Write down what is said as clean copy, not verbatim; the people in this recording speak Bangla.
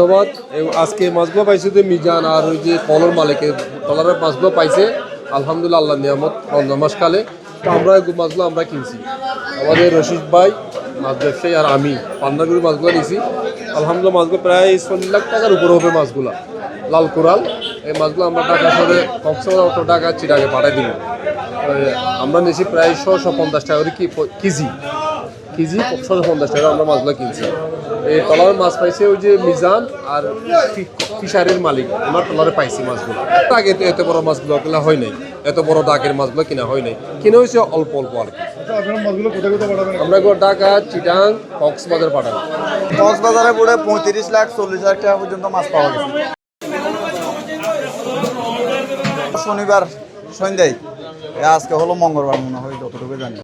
ধন্যবাদ। আজকে মাছগুলো পাইছে যে মিজান আর ওই যে কলর মালিকের টলারের মাছগুলো পাইছে আলহামদুলিল্লাহ, আল্লাহ নিয়ামত রমজান মাসকালে। তো আমরা মাছগুলো আমরা কিনছি, আমাদের রশিদ ভাই মাছ ব্যবসায়ী আর আমি পান্নাগুড়ি মাছগুলো নিয়েছি। আলহামদুলিল্লাহ মাছগুলো প্রায় 40 লাখ টাকার উপরে হবে মাছগুলো। লাল কোরাল এই মাছগুলো আমরা ঢাকা শহরে কক্সবাজার অটো টাকা চিটাকে পাঠাই দিব। আমরা নিয়েছি প্রায় 150 টাকা করে কেজি কেজি 150 টাকা আমরা মাছগুলো কিনছি। এই টলার মাছ পাইছে ওই যে মিজান আর ফিশারির মালিক, ওনার টলারে পাইছি মাছগুলো। আগে তো এত বড় মাছগুলো কেনা হয় নাই, এত বড় ডাকের মাছগুলো কিনা হয় নাই, কিনে হয়েছে অল্প অল্প আর কি। আমরা ঢাকা, চিটাং, কক্সবাজার পাঠাবো। কক্সবাজারে পুরো 35 লাখ 40 লাখ টাকা পর্যন্ত মাছ পাওয়া গেছে। শনিবার সন্ধ্যায়, আজকে হলো মঙ্গলবার মনে হয় যতটুকু জানি।